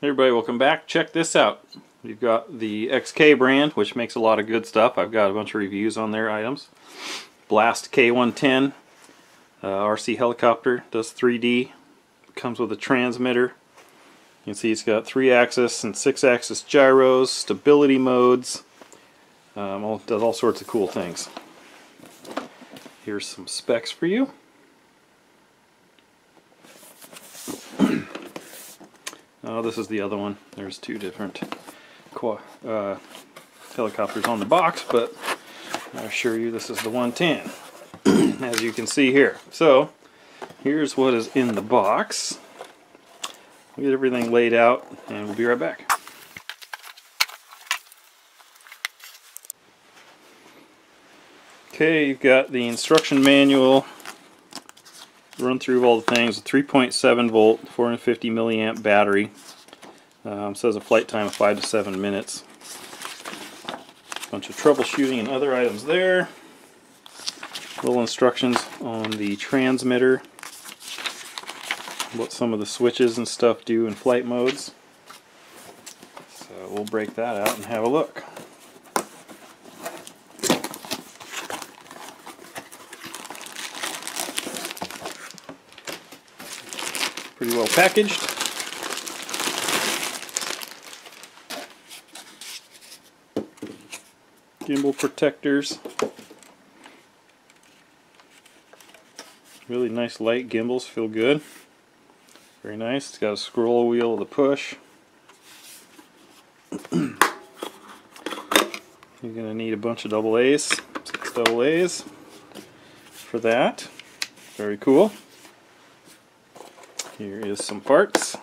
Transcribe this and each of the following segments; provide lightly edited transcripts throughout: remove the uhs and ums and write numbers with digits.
Hey everybody, welcome back. Check this out. We've got the XK brand, which makes a lot of good stuff. I've got a bunch of reviews on their items. Blast K110 RC helicopter, does 3D, comes with a transmitter. You can see it's got 3-axis and 6-axis gyros, stability modes, does all sorts of cool things. Here's some specs for you. Oh, this is the other one. There's two different helicopters on the box, but I assure you this is the 110, as you can see here. So, here's what is in the box. We'll get everything laid out, and we'll be right back. Okay, you've got the instruction manual. Run through all the things. A 3.7 volt, 450 milliamp battery. Says a flight time of 5 to 7 minutes. Bunch of troubleshooting and other items there. Little instructions on the transmitter. What some of the switches and stuff do in flight modes. So we'll break that out and have a look. Pretty well packaged. Gimbal protectors. Really nice light gimbals, feel good. Very nice. It's got a scroll wheel with a push. You're going to need a bunch of double A's, 6 double A's for that. Very cool. Here is some parts.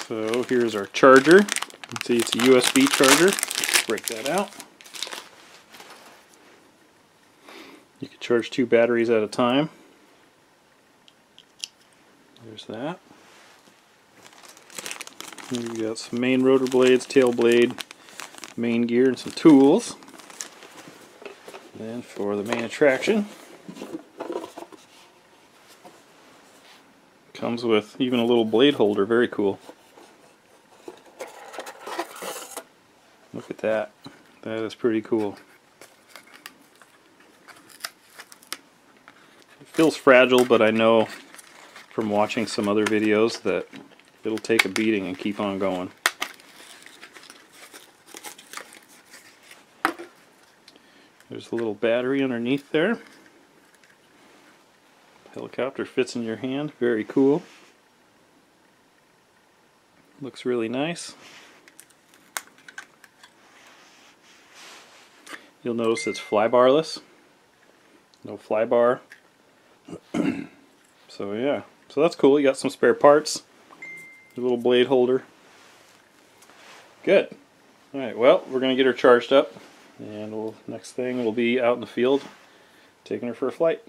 So here's our charger. You can see it's a USB charger. Break that out. You can charge 2 batteries at a time. There's that. You've got some main rotor blades, tail blade, main gear, and some tools. Then for the main attraction, comes with even a little blade holder. Very cool. Look at that. That is pretty cool. It feels fragile, but I know from watching some other videos that it'll take a beating and keep on going. There's a little battery underneath there. Helicopter fits in your hand. Very cool. Looks really nice. You'll notice it's flybarless. No fly bar. So yeah. So that's cool. You got some spare parts. A little blade holder. Good. Alright, well, we're going to get her charged up. And next thing we'll be out in the field taking her for a flight.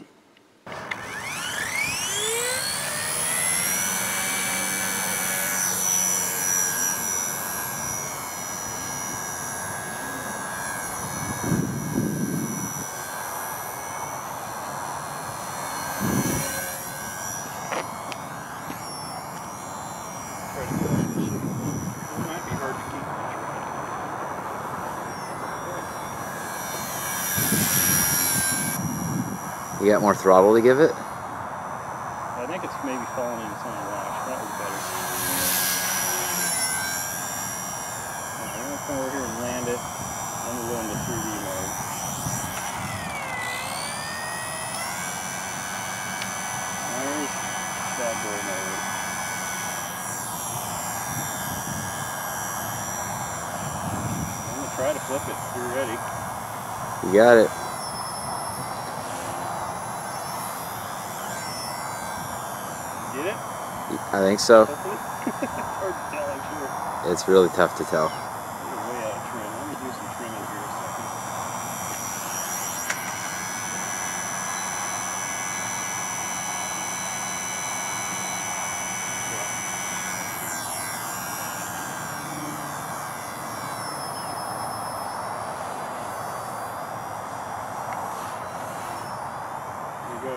You got more throttle to give it? I think it's maybe falling into some lash. That was better. Alright, I'm going to come over here and land it. Then we'll go into 3D mode. There's bad boy mode. I'm going to try to flip it. You're ready. You got it. Get it? I think so. Hopefully. It's hard to tell, I'm sure. It's really tough to tell. You're way out of trim. Let me do some trimming here a second.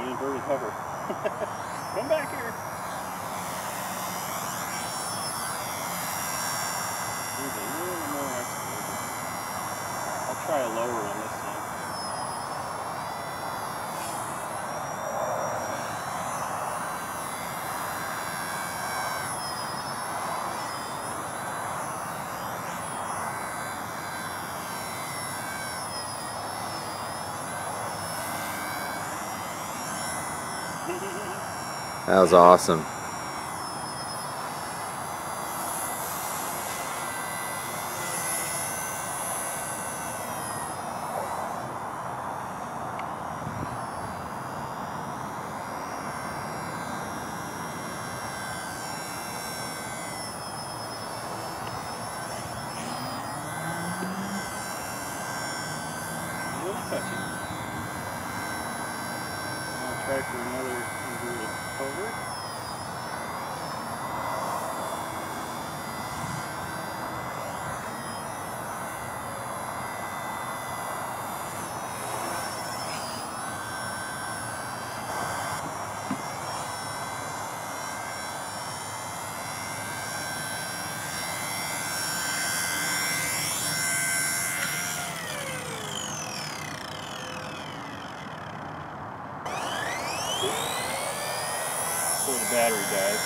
inverted hover. Come back here. Here's a little more exposure. I'll try a lower one this time. That was awesome. A little touchy. I'll try for another inverted hover. Before the battery dies.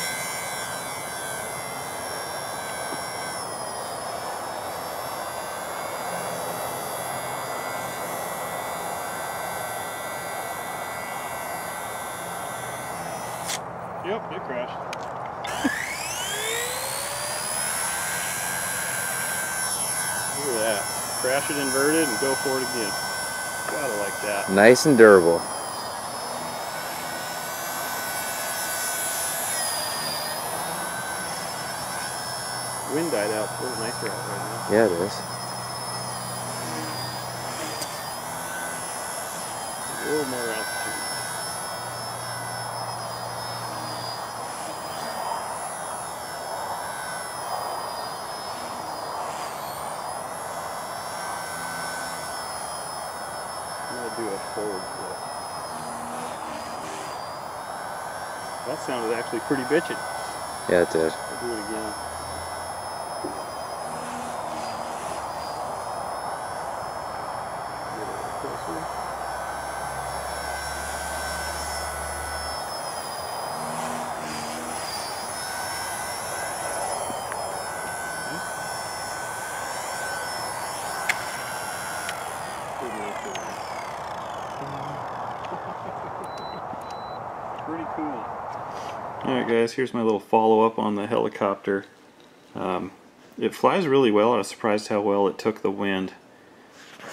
Yep, it crashed. Look at that. Crash it inverted and go for it again. Gotta like that. Nice and durable. Wind died out. It's a little nicer out right now. Yeah, it is. A little more altitude. I'm going to do a forward flip. That sounded actually pretty bitchin'. Yeah, it did. I'll do it again. Get a little closer. Pretty cool. Alright guys, here's my little follow-up on the helicopter. It flies really well. I was surprised how well it took the wind,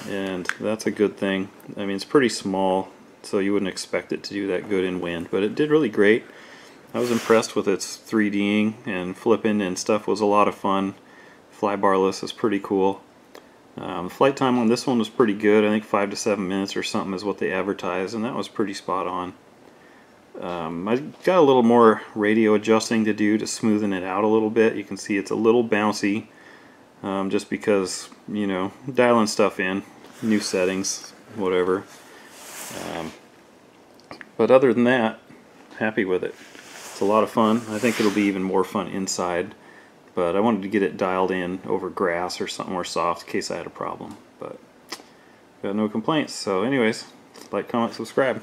and that's a good thing. I mean, it's pretty small, so you wouldn't expect it to do that good in wind, but it did really great. I was impressed with its 3D'ing and flipping and stuff. Was a lot of fun. Flybarless is pretty cool. The flight time on this one was pretty good. I think 5 to 7 minutes or something is what they advertised, and that was pretty spot on. I got a little more radio adjusting to do to smoothen it out a little bit. You can see it's a little bouncy, just because, you know, dialing stuff in, new settings, whatever. But other than that, happy with it. It's a lot of fun. I think it'll be even more fun inside, but I wanted to get it dialed in over grass or something more soft in case I had a problem. But got no complaints. So anyways, like, comment, subscribe.